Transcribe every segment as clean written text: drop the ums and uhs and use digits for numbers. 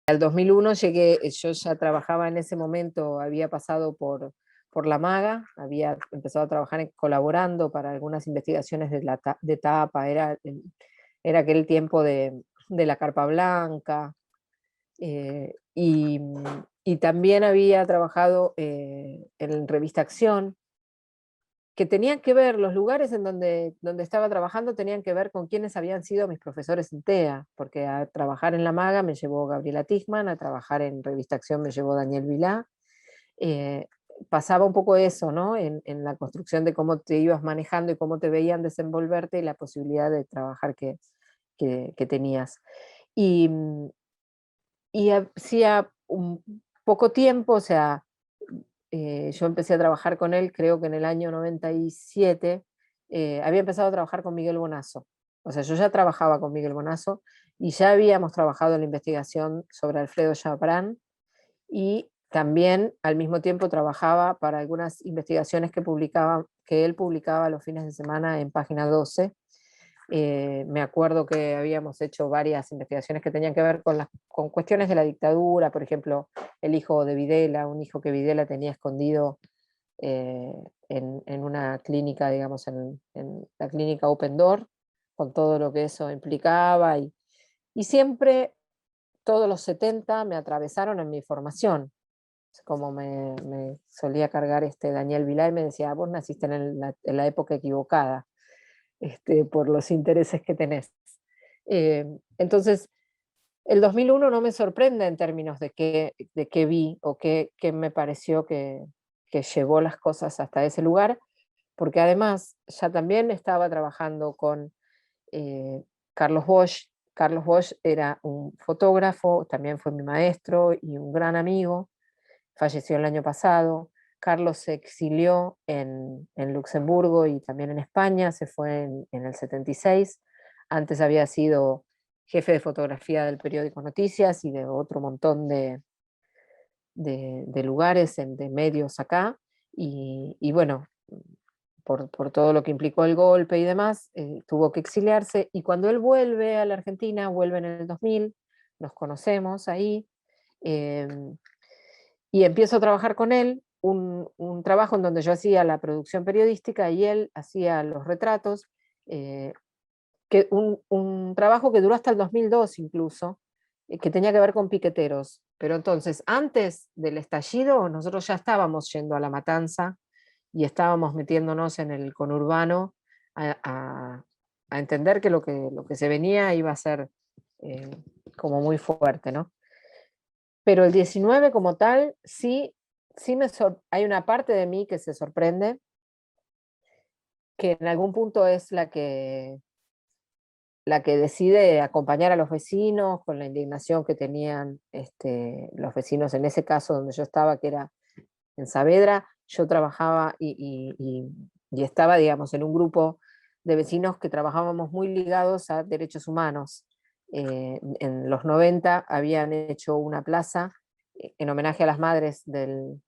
Al 2001 llegué, yo ya trabajaba en ese momento, había pasado por la Maga, había empezado a trabajar colaborando para algunas investigaciones de tapa, era aquel tiempo de la carpa blanca, y también había trabajado en Revista Acción, que tenían que ver, los lugares en donde estaba trabajando tenían que ver con quiénes habían sido mis profesores en TEA, porque a trabajar en La Maga me llevó Gabriela Tichman, a trabajar en Revista Acción me llevó Daniel Vilá. eh, Pasaba un poco eso, ¿no? En la construcción de cómo te ibas manejando y cómo te veían desenvolverte y la posibilidad de trabajar que tenías. Y, y hacía un poco tiempo, o sea, yo empecé a trabajar con él, creo que en el año 97, había empezado a trabajar con Miguel Bonazo. O sea, yo ya trabajaba con Miguel Bonazo y ya habíamos trabajado en la investigación sobre Alfredo Chabrán, y también al mismo tiempo trabajaba para algunas investigaciones que él publicaba los fines de semana en Página 12. Me acuerdo que habíamos hecho varias investigaciones que tenían que ver con cuestiones de la dictadura, por ejemplo, el hijo de Videla, un hijo que Videla tenía escondido eh, en una clínica, digamos, en la clínica Open Door, con todo lo que eso implicaba. Y siempre, todos los 70 me atravesaron en mi formación, como me solía cargar Daniel Vilá y me decía: vos naciste en la época equivocada, por los intereses que tenés. Entonces, el 2001 no me sorprende en términos de qué vi o qué me pareció que llevó las cosas hasta ese lugar, porque además ya también estaba trabajando con eh, Carlos Bosch. Carlos Bosch era un fotógrafo, también fue mi maestro y un gran amigo, falleció el año pasado. Carlos se exilió en Luxemburgo y también en España, se fue en el 76. Antes había sido jefe de fotografía del periódico Noticias y de otro montón de lugares, de medios acá. Y bueno, por todo lo que implicó el golpe y demás, tuvo que exiliarse. Y cuando él vuelve a la Argentina, vuelve en el 2000, nos conocemos ahí. eh, y empiezo a trabajar con él, un trabajo en donde yo hacía la producción periodística y él hacía los retratos, eh, un trabajo que duró hasta el 2002 incluso, que tenía que ver con piqueteros. Pero entonces, antes del estallido, nosotros ya estábamos yendo a La Matanza y estábamos metiéndonos en el conurbano a entender que lo que se venía iba a ser eh, como muy fuerte, ¿no? Pero el 19 como tal, sí, hay una parte de mí que se sorprende, que en algún punto es la que decide acompañar a los vecinos con la indignación que tenían los vecinos en ese caso donde yo estaba, que era en Saavedra. Yo trabajaba y estaba, digamos, en un grupo de vecinos que trabajábamos muy ligados a derechos humanos. En los 90 habían hecho una plaza en homenaje a las madres de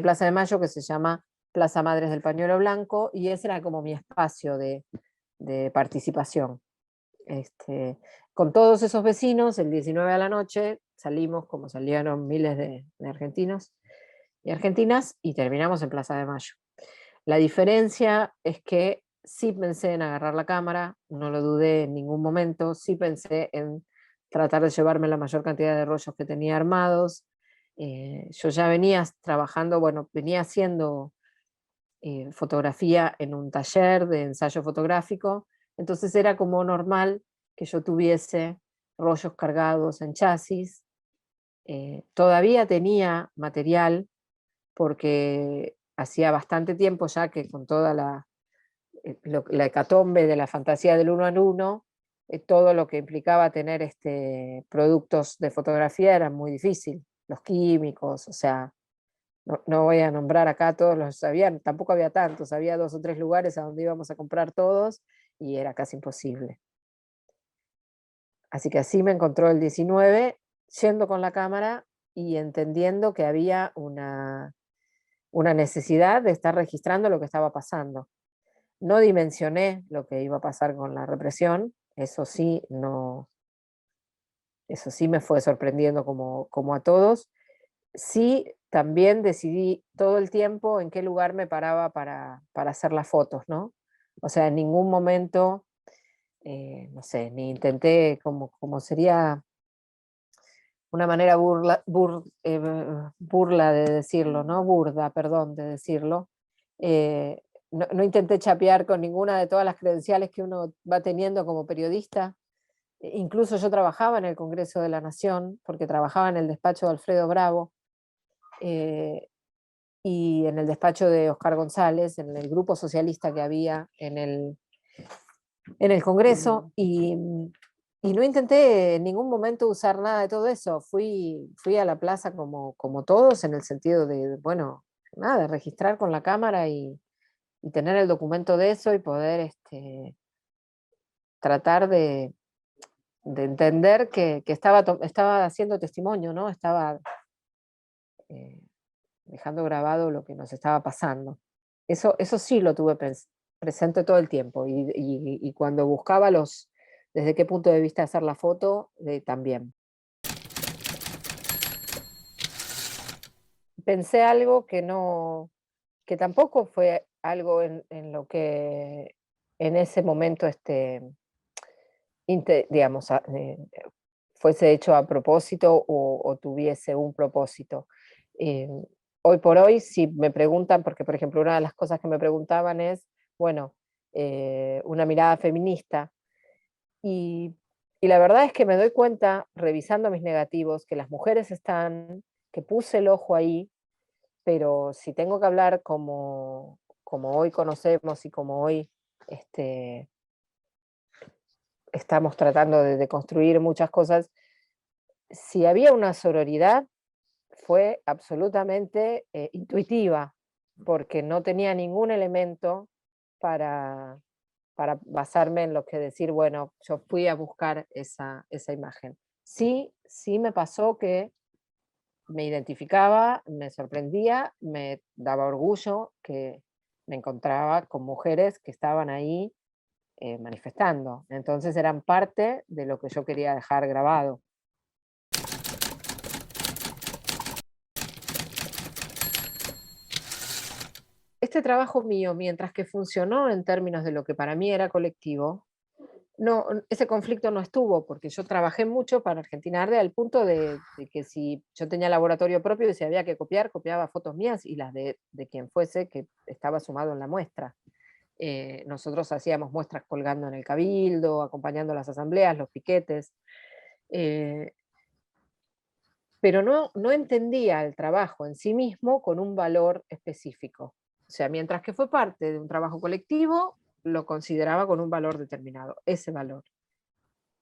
Plaza de Mayo, que se llama Plaza Madres del Pañuelo Blanco, y ese era como mi espacio de participación. Con todos esos vecinos, el 19 a la noche salimos, como salieron miles de argentinos y argentinas, y terminamos en Plaza de Mayo. La diferencia es que sí pensé en agarrar la cámara, no lo dudé en ningún momento, sí pensé en tratar de llevarme la mayor cantidad de rollos que tenía armados. Yo ya venía trabajando, bueno, venía haciendo fotografía en un taller de ensayo fotográfico, entonces era como normal que yo tuviese rollos cargados en chasis. Todavía tenía material porque hacía bastante tiempo ya que con toda la hecatombe de la fantasía del uno al uno, todo lo que implicaba tener productos de fotografía era muy difícil, los químicos, o sea, no voy a nombrar acá todos los, tampoco había tantos, había 2 o 3 lugares a donde íbamos a comprar todos y era casi imposible. Así que así me encontró el 19, yendo con la cámara y entendiendo que había una necesidad de estar registrando lo que estaba pasando. No dimensioné lo que iba a pasar con la represión, eso sí, no, Eso sí me fue sorprendiendo como a todos. Sí, también decidí todo el tiempo en qué lugar me paraba para hacer las fotos, ¿no? O sea, en ningún momento, no sé, ni intenté como sería una manera burla de decirlo, ¿no? Burda, perdón, de decirlo. Eh, no intenté chapear con ninguna de todas las credenciales que uno va teniendo como periodista. Incluso yo trabajaba en el Congreso de la Nación, porque trabajaba en el despacho de Alfredo Bravo, eh, y en el despacho de Oscar González, en el grupo socialista que había en el Congreso, y no intenté en ningún momento usar nada de todo eso. Fui a la plaza como todos, en el sentido de, bueno, nada, registrar con la cámara y tener el documento de eso y poder tratar de entender que estaba haciendo testimonio, ¿no? Estaba eh, dejando grabado lo que nos estaba pasando. Eso sí lo tuve presente todo el tiempo y cuando buscaba desde qué punto de vista hacer la foto, también. Pensé algo que tampoco fue algo en lo que en ese momento, digamos, fuese hecho a propósito o tuviese un propósito. Eh, Hoy por hoy, si me preguntan, porque por ejemplo una de las cosas que me preguntaban es, bueno, una mirada feminista, y, y la verdad es que me doy cuenta, revisando mis negativos, que las mujeres están, que puse el ojo ahí, pero si tengo que hablar como hoy conocemos y como hoy este, estamos tratando de construir muchas cosas, si había una sororidad, fue absolutamente intuitiva, porque no tenía ningún elemento para, para basarme en lo que decir, bueno, yo fui a buscar esa imagen. Sí, sí me pasó que me identificaba, me sorprendía, me daba orgullo que me encontraba con mujeres que estaban ahí manifestando. Entonces eran parte de lo que yo quería dejar grabado. Este trabajo mío, mientras que funcionó en términos de lo que para mí era colectivo, no, ese conflicto no estuvo, porque yo trabajé mucho para Argentina Arde al punto de que si yo tenía laboratorio propio y si había que copiar, copiaba fotos mías y las de quien fuese que estaba sumado en la muestra. Nosotros hacíamos muestras colgando en el cabildo, acompañando las asambleas, los piquetes, eh, pero no entendía el trabajo en sí mismo con un valor específico. O sea, mientras que fue parte de un trabajo colectivo, lo consideraba con un valor determinado, ese valor.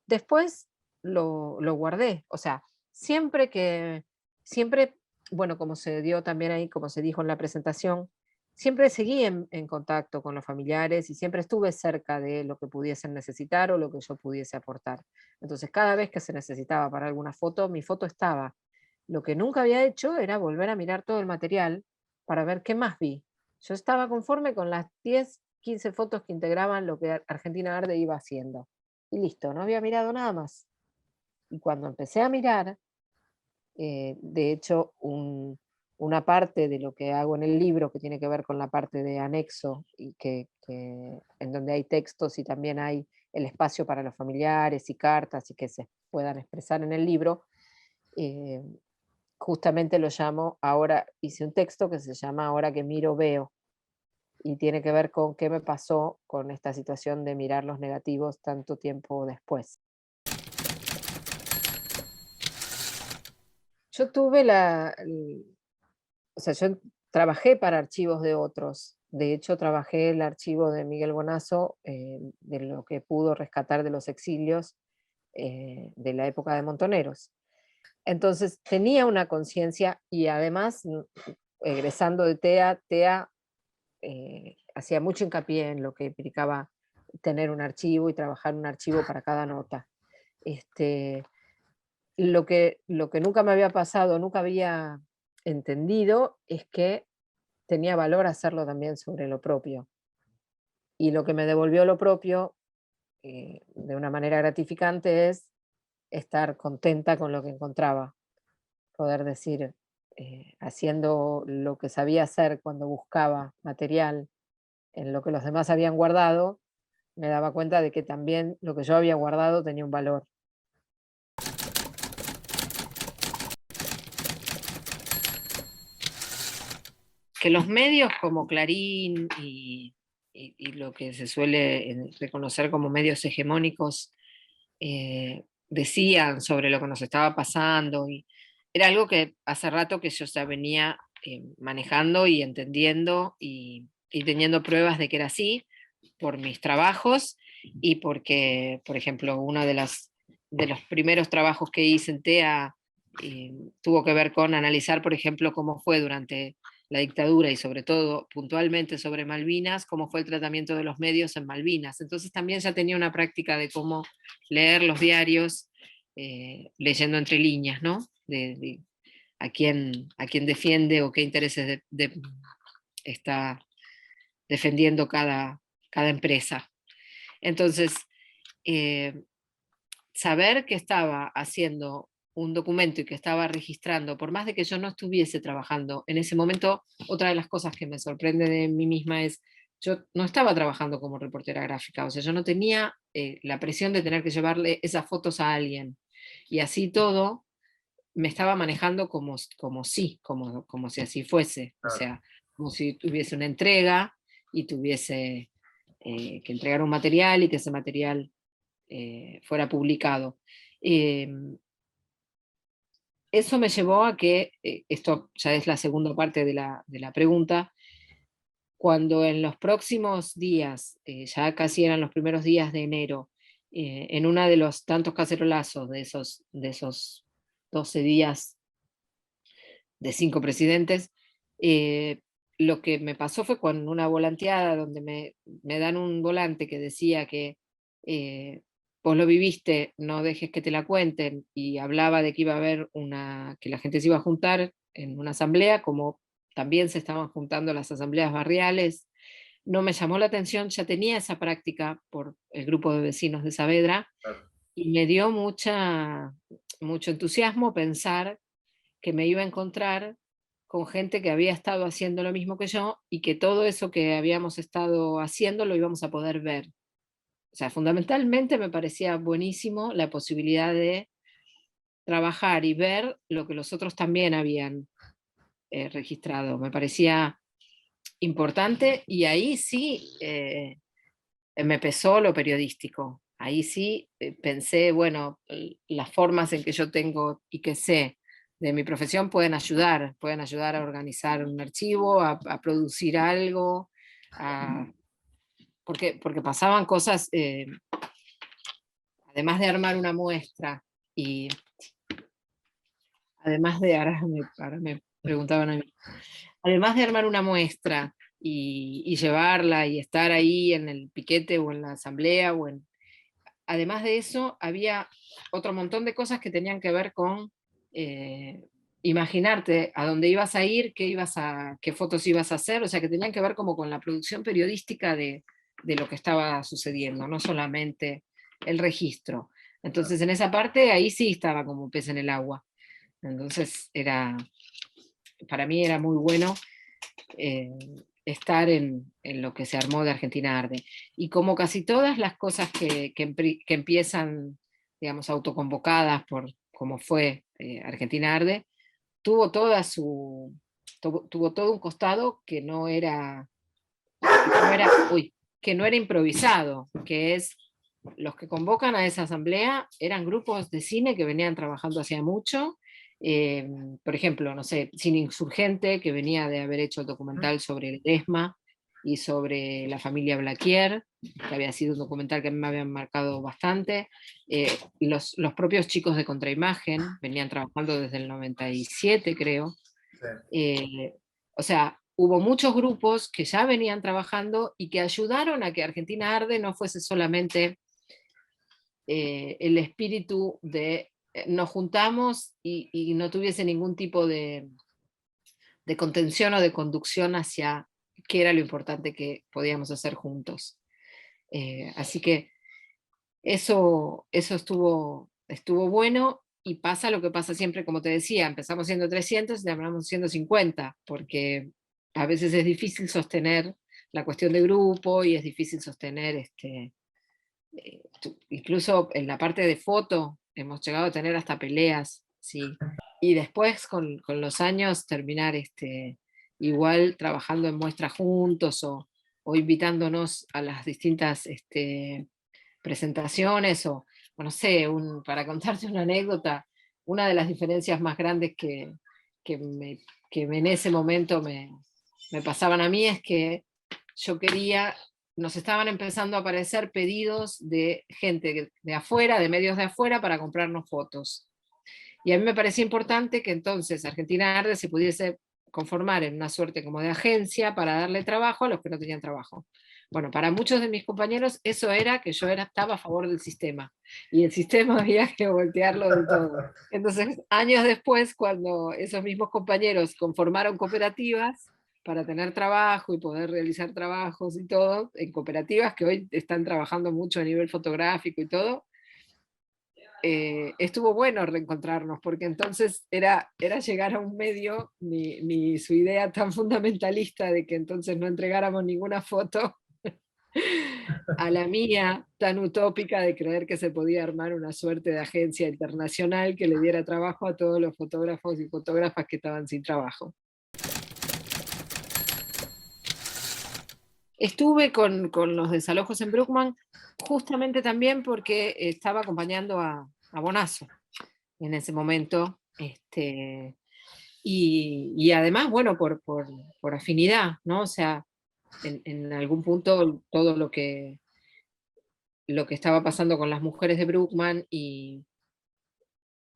Después lo guardé, o sea, siempre, bueno, como se dio también ahí, como se dijo en la presentación, siempre seguí en contacto con los familiares y siempre estuve cerca de lo que pudiesen necesitar o lo que yo pudiese aportar. Entonces, cada vez que se necesitaba para alguna foto, mi foto estaba. Lo que nunca había hecho era volver a mirar todo el material para ver qué más vi. Yo estaba conforme con las 10, 15 fotos que integraban lo que Argentina Arde iba haciendo. Y listo, no había mirado nada más. Y cuando empecé a mirar, de hecho, una parte de lo que hago en el libro, que tiene que ver con la parte de anexo, y en donde hay textos y también hay el espacio para los familiares y cartas y que se puedan expresar en el libro, eh, justamente lo llamo, ahora hice un texto que se llama Ahora que miro, veo, y tiene que ver con qué me pasó con esta situación de mirar los negativos tanto tiempo después. Yo tuve o sea, yo trabajé para archivos de otros. De hecho, trabajé el archivo de Miguel Bonazo, de lo que pudo rescatar de los exilios de la época de Montoneros. Entonces, tenía una conciencia y además, egresando de TEA hacía mucho hincapié en lo que implicaba tener un archivo y trabajar un archivo para cada nota. Este, lo que nunca me había pasado, nunca había entendido, es que tenía valor hacerlo también sobre lo propio. Y lo que me devolvió lo propio de una manera gratificante es estar contenta con lo que encontraba, poder decir, haciendo lo que sabía hacer cuando buscaba material en lo que los demás habían guardado, me daba cuenta de que también lo que yo había guardado tenía un valor. Que los medios como Clarín y lo que se suele reconocer como medios hegemónicos decían sobre lo que nos estaba pasando, y era algo que hace rato que yo ya venía manejando y entendiendo y teniendo pruebas de que era así por mis trabajos y porque, por ejemplo, uno de los primeros trabajos que hice en TEA tuvo que ver con analizar, por ejemplo, cómo fue durante la dictadura y sobre todo puntualmente sobre Malvinas, cómo fue el tratamiento de los medios en Malvinas. Entonces también ya tenía una práctica de cómo leer los diarios, leyendo entre líneas, ¿no? A quién defiende o qué intereses está defendiendo cada empresa. Entonces, saber que estaba haciendo un documento y que estaba registrando, por más de que yo no estuviese trabajando en ese momento, otra de las cosas que me sorprende de mí misma es, yo no estaba trabajando como reportera gráfica, o sea, yo no tenía la presión de tener que llevarle esas fotos a alguien. Y así todo, me estaba manejando como si así fuese, o sea, como si tuviese una entrega y tuviese que entregar un material y que ese material fuera publicado. Eh, Eso me llevó a que, esto ya es la segunda parte de la pregunta, cuando en los próximos días, ya casi eran los primeros días de enero, en uno de los tantos cacerolazos de esos 12 días de 5 presidentes, eh, lo que me pasó fue con una volanteada donde me dan un volante que decía que eh, vos lo viviste, no dejes que te la cuenten, y hablaba de que iba a haber que la gente se iba a juntar en una asamblea, como también se estaban juntando las asambleas barriales. No me llamó la atención, ya tenía esa práctica por el grupo de vecinos de Saavedra, y me dio mucho entusiasmo pensar que me iba a encontrar con gente que había estado haciendo lo mismo que yo y que todo eso que habíamos estado haciendo lo íbamos a poder ver. O sea, fundamentalmente me parecía buenísimo la posibilidad de trabajar y ver lo que los otros también habían registrado. Me parecía importante, y ahí sí me pesó lo periodístico. Ahí sí pensé, bueno, las formas en que yo tengo y que sé de mi profesión pueden ayudar a organizar un archivo, a producir algo, porque pasaban cosas, además de armar una muestra, y además de, ahora me preguntaban a mí, además de armar una muestra y llevarla y estar ahí en el piquete o en la asamblea además de eso, había otro montón de cosas que tenían que ver con imaginarte a dónde ibas a ir, qué fotos ibas a hacer, o sea, que tenían que ver como con la producción periodística de lo que estaba sucediendo, no solamente el registro. Entonces, en esa parte, ahí sí estaba como pez en el agua. Entonces, para mí era muy bueno eh, estar en lo que se armó de Argentina Arde. Y como casi todas las cosas que empiezan, digamos, autoconvocadas por como fue Argentina Arde, tuvo, tuvo todo un costado que no era improvisado, que es los que convocan a esa asamblea eran grupos de cine que venían trabajando hacía mucho. Por ejemplo, no sé, Cine Insurgente, que venía de haber hecho el documental sobre el ESMA y sobre la familia Blaquier, que había sido un documental que a mí me habían marcado bastante. Los propios chicos de Contraimagen venían trabajando desde el 97, creo. O sea, hubo muchos grupos que ya venían trabajando y que ayudaron a que Argentina Arde no fuese solamente el espíritu de nos juntamos y no tuviese ningún tipo de contención o de conducción hacia qué era lo importante que podíamos hacer juntos. Así que eso estuvo estuvo bueno, y pasa lo que pasa siempre, como te decía, empezamos siendo 300 y terminamos siendo 50, porque a veces es difícil sostener la cuestión de grupo y es difícil sostener, incluso en la parte de foto hemos llegado a tener hasta peleas, sí. Y después con los años terminar igual trabajando en muestras juntos o invitándonos a las distintas presentaciones o no sé, para contarte una anécdota, una de las diferencias más grandes que, me, que en ese momento me pasaban a mí es que yo quería, nos estaban empezando a aparecer pedidos de gente de afuera, de medios de afuera, para comprarnos fotos. Y a mí me parecía importante que entonces Argentina Arde se pudiese conformar en una suerte como de agencia para darle trabajo a los que no tenían trabajo. Bueno, para muchos de mis compañeros eso era que yo estaba a favor del sistema, y el sistema había que voltearlo del todo. Entonces, años después, cuando esos mismos compañeros conformaron cooperativas para tener trabajo y poder realizar trabajos y todo, en cooperativas que hoy están trabajando mucho a nivel fotográfico y todo, estuvo bueno reencontrarnos, porque entonces era llegar a un medio, ni su idea tan fundamentalista de que entonces no entregáramos ninguna foto, a la mía tan utópica de creer que se podía armar una suerte de agencia internacional que le diera trabajo a todos los fotógrafos y fotógrafas que estaban sin trabajo. Estuve con los desalojos en Bruckmann justamente también porque estaba acompañando a Bonazo en ese momento, y además, bueno, por afinidad, ¿no? O sea, en algún punto todo lo que estaba pasando con las mujeres de Bruckmann, y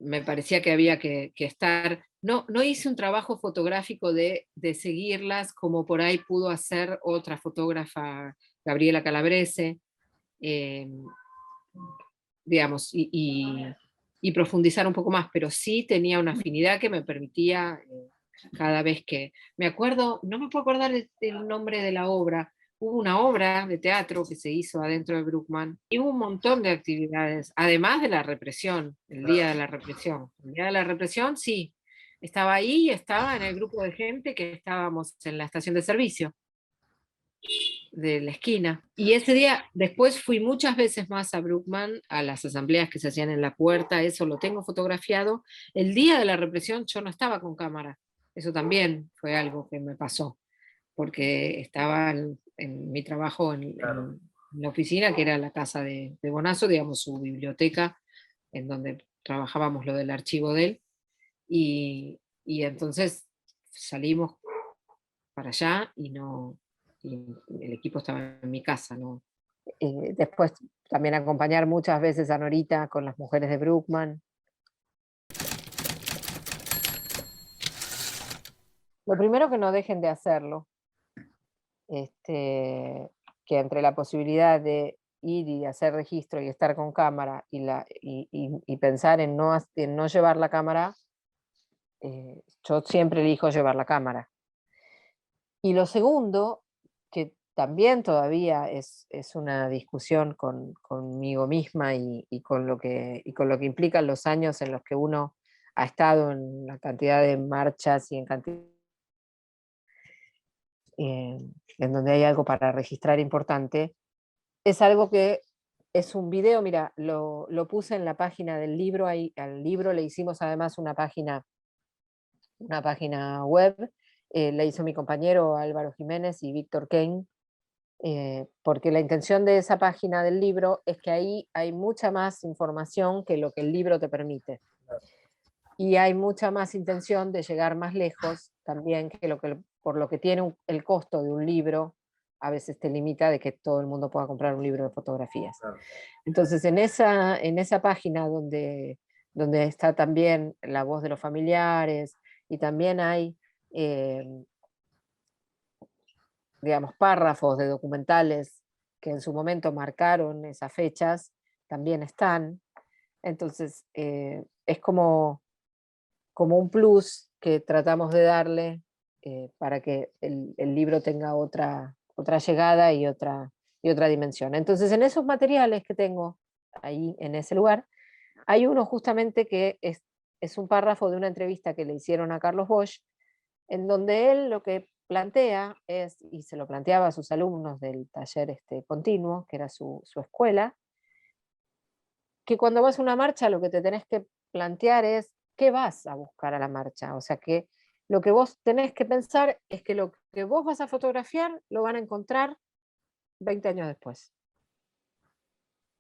me parecía que había que estar, no hice un trabajo fotográfico de seguirlas como por ahí pudo hacer otra fotógrafa, Gabriela Calabrese, eh, digamos, y profundizar un poco más, pero sí tenía una afinidad que me permitía, cada vez que, me acuerdo, no me puedo acordar el nombre de la obra, hubo una obra de teatro que se hizo adentro de Bruckmann, y hubo un montón de actividades, además de la represión, el día de la represión. El día de la represión, sí, estaba ahí, estaba en el grupo de gente que estábamos en la estación de servicio de la esquina. Y ese día, después fui muchas veces más a Bruckmann, a las asambleas que se hacían en la puerta, eso lo tengo fotografiado. El día de la represión yo no estaba con cámara, eso también fue algo que me pasó, porque estaba en mi trabajo en la oficina, que era la casa de Bonazo, digamos, su biblioteca, en donde trabajábamos lo del archivo de él, y entonces salimos para allá y el equipo estaba en mi casa, ¿no? Después también acompañar muchas veces a Norita con las mujeres de Bruckmann. Lo primero, que no dejen de hacerlo, que entre la posibilidad de ir y hacer registro y estar con cámara y pensar en no llevar la cámara, yo siempre elijo llevar la cámara. Y lo segundo, que también todavía es una discusión conmigo misma y con lo que implican los años en los que uno ha estado en la cantidad de marchas y en donde hay algo para registrar importante, es algo que es un video. Mira, lo puse en la página del libro, ahí al libro le hicimos además una página web, la hizo mi compañero Álvaro Jiménez y Víctor Kane, porque la intención de esa página del libro es que ahí hay mucha más información que lo que el libro te permite. Y hay mucha más intención de llegar más lejos también por lo que tiene el costo de un libro, a veces te limita de que todo el mundo pueda comprar un libro de fotografías. Claro. Entonces, en esa página donde está también la voz de los familiares, y también hay, digamos, párrafos de documentales que en su momento marcaron esas fechas, también están. Entonces, es como un plus que tratamos de darle, para que el libro tenga otra llegada y otra dimensión. Entonces, en esos materiales que tengo ahí en ese lugar, Hay uno justamente que es un párrafo de una entrevista que le hicieron a Carlos Bosch, en donde él lo que plantea es, y se lo planteaba a sus alumnos del taller continuo, que era su escuela, que cuando vas a una marcha lo que te tenés que plantear es qué vas a buscar a la marcha. O sea, que lo que vos tenés que pensar es que lo que vos vas a fotografiar lo van a encontrar 20 años después.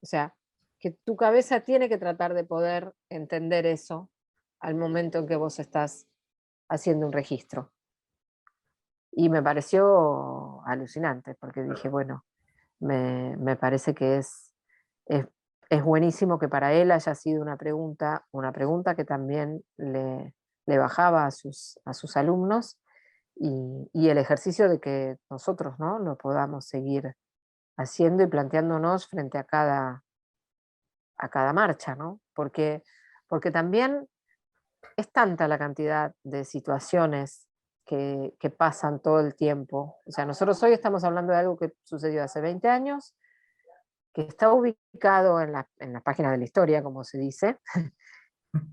O sea, que tu cabeza tiene que tratar de poder entender eso al momento en que vos estás haciendo un registro. Y me pareció alucinante, porque dije, bueno, me parece que es, es buenísimo que para él haya sido una pregunta que también le bajaba a sus alumnos, y el ejercicio de que nosotros, ¿no?, lo podamos seguir haciendo y planteándonos frente a cada marcha, ¿no? Porque también es tanta la cantidad de situaciones que pasan todo el tiempo. O sea, nosotros hoy estamos hablando de algo que sucedió hace 20 años, que está ubicado en la página de la historia, como se dice,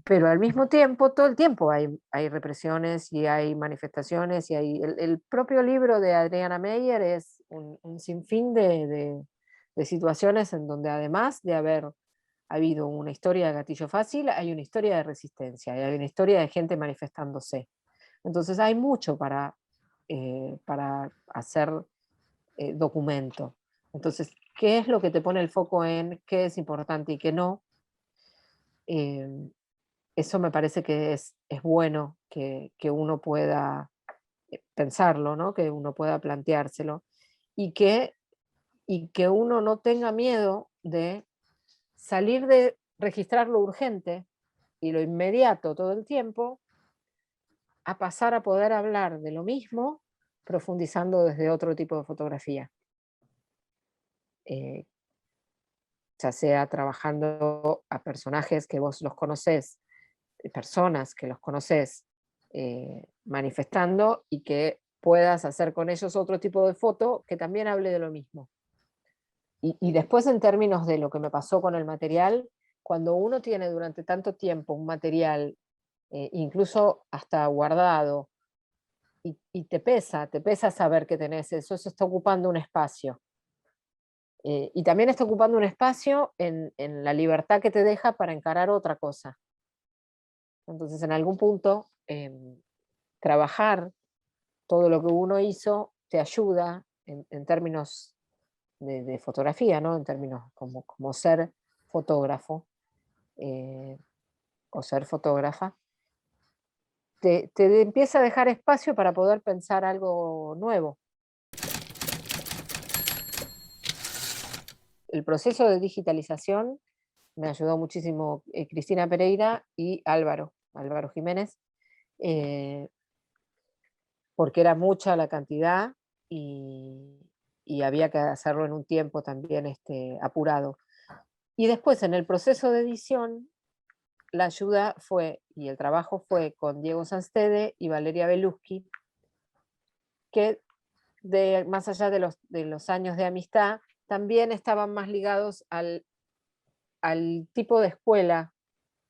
pero al mismo tiempo, todo el tiempo hay represiones y hay manifestaciones, y el propio libro de Adriana Meyer es un sinfín de situaciones en donde, además de haber habido una historia de gatillo fácil, hay una historia de resistencia, y hay una historia de gente manifestándose. Entonces hay mucho para hacer documento. Entonces, ¿qué es lo que te pone el foco en qué es importante y qué no? Eh, Eso me parece que es bueno que uno pueda pensarlo, ¿no? Que uno pueda planteárselo, y que uno no tenga miedo de salir de registrar lo urgente y lo inmediato todo el tiempo, a pasar a poder hablar de lo mismo, profundizando desde otro tipo de fotografía. Eh, ya sea trabajando a personajes que vos los conocés, personas que los conoces, manifestando, y que puedas hacer con ellos otro tipo de foto que también hable de lo mismo. Y después, en términos de lo que me pasó con el material, cuando uno tiene durante tanto tiempo un material, incluso hasta guardado, y te pesa saber que tenés eso está ocupando un espacio. Y también está ocupando un espacio en la libertad que te deja para encarar otra cosa. Entonces, en algún punto, trabajar todo lo que uno hizo te ayuda en términos de fotografía, ¿no? En términos como ser fotógrafo, eh, o ser fotógrafa, te empieza a dejar espacio para poder pensar algo nuevo. El proceso de digitalización me ayudó muchísimo Cristina Pereira y Álvaro Jiménez, eh, porque era mucha la cantidad, y, y había que hacerlo en un tiempo también apurado. Y después, en el proceso de edición, la ayuda fue, y el trabajo fue con Diego Sanstede y Valeria Beluschi, que más allá de los años de amistad, también estaban más ligados al tipo de escuela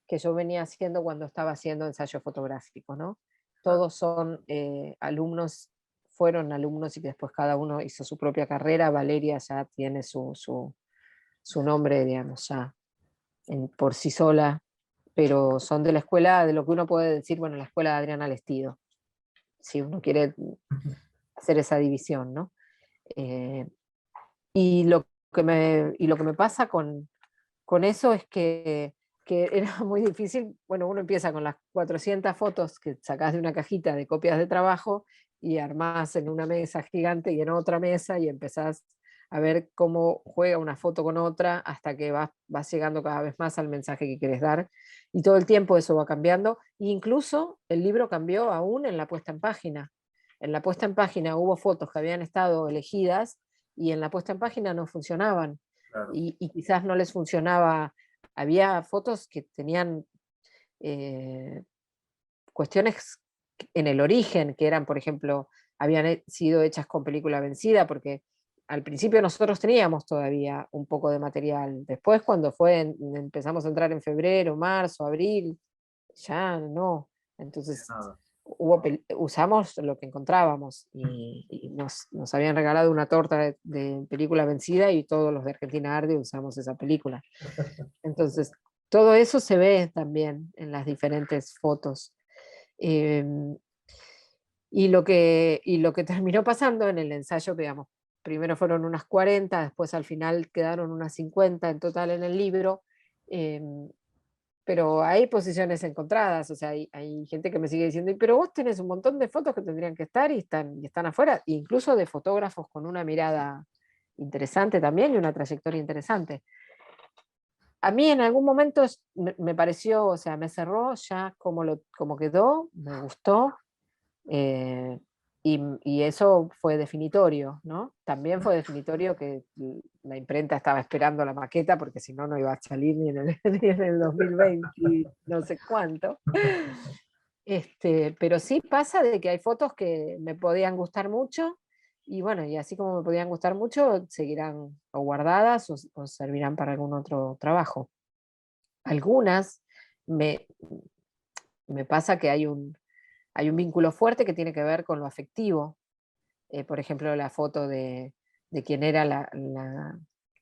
que yo venía haciendo cuando estaba haciendo ensayo fotográfico, ¿no? Todos son alumnos, fueron alumnos, y que después cada uno hizo su propia carrera. Valeria ya tiene su nombre, digamos, ya por sí sola, pero son de la escuela, de lo que uno puede decir, bueno, la escuela de Adriana Lestido, si uno quiere hacer esa división, ¿no? Eh, y, lo que me pasa con eso es que era muy difícil. Bueno, uno empieza con las 400 fotos que sacás de una cajita de copias de trabajo, y armás en una mesa gigante y en otra mesa, y empezás a ver cómo juega una foto con otra, hasta que vas llegando cada vez más al mensaje que quieres dar, y todo el tiempo eso va cambiando. E incluso el libro cambió aún en la puesta en página. En la puesta en página hubo fotos que habían estado elegidas, y en la puesta en página no funcionaban, Claro. y quizás no les funcionaba. Había fotos que tenían cuestiones en el origen, que eran, por ejemplo, habían sido hechas con película vencida, porque al principio nosotros teníamos todavía un poco de material. Después cuando empezamos a entrar en febrero, marzo, abril, ya no. Entonces Nada. usamos lo que encontrábamos y nos habían regalado una torta de película vencida y todos los de Argentina Arde usamos esa película. Entonces, todo eso se ve también en las diferentes fotos. Em, y lo que terminó pasando en el ensayo, digamos, primero fueron unas 40, después al final quedaron unas 50 en total en el libro, em, pero hay posiciones encontradas, o sea, hay gente que me sigue diciendo, pero vos tenés un montón de fotos que tendrían que estar y están afuera, incluso de fotógrafos con una mirada interesante también y una trayectoria interesante. A mí en algún momento me pareció, o sea, me cerró ya como quedó, me gustó, eh, y eso fue definitorio, ¿no? También fue definitorio que la imprenta estaba esperando la maqueta porque si no, no iba a salir ni en el, ni en el 2020, no sé cuánto. Pero sí pasa de que hay fotos que me podían gustar mucho y bueno, y así como me podían gustar mucho, seguirán o guardadas o servirán para algún otro trabajo. Algunas me, me pasa que hay un vínculo fuerte que tiene que ver con lo afectivo. Por ejemplo, la foto de quien era la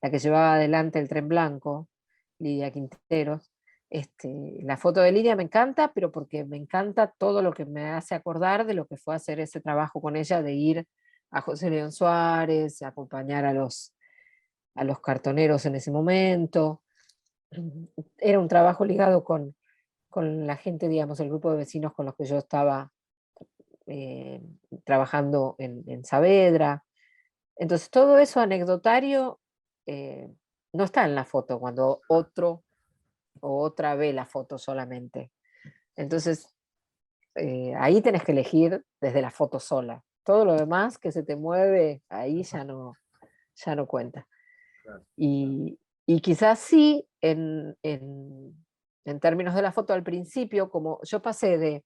que llevaba adelante el tren blanco, Lidia Quinteros. La foto de Lidia me encanta, pero porque me encanta todo lo que me hace acordar de lo que fue hacer ese trabajo con ella, de ir a José León Suárez, a acompañar a los cartoneros en ese momento. Era un trabajo ligado con la gente, digamos, el grupo de vecinos con los que yo estaba eh, trabajando en Saavedra. Entonces, todo eso anecdotario eh, no está en la foto cuando otro o otra ve la foto solamente. Entonces, ahí tenés que elegir desde la foto sola. Todo lo demás que se te mueve, ahí ya no cuenta. Claro. Y quizás sí, en términos de la foto al principio, como yo pasé de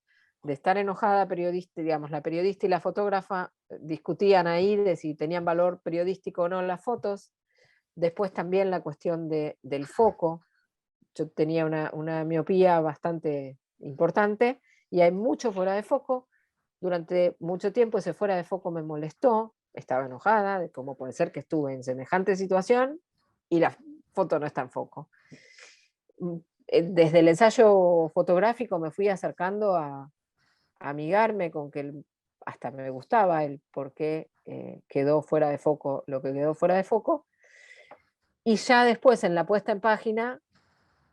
estar enojada periodista, digamos, la periodista y la fotógrafa discutían ahí de si tenían valor periodístico o no las fotos. Después también la cuestión del foco. Yo tenía una miopía bastante importante y hay mucho fuera de foco. Durante mucho tiempo ese fuera de foco me molestó, estaba enojada de cómo puede ser que estuve en semejante situación y la foto no está en foco. Desde el ensayo fotográfico me fui acercando a amigarme con que hasta me gustaba el por qué quedó fuera de foco lo que quedó fuera de foco. Y ya después en la puesta en página,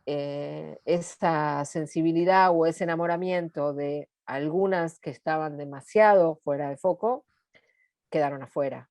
esa sensibilidad o ese enamoramiento de algunas que estaban demasiado fuera de foco quedaron afuera.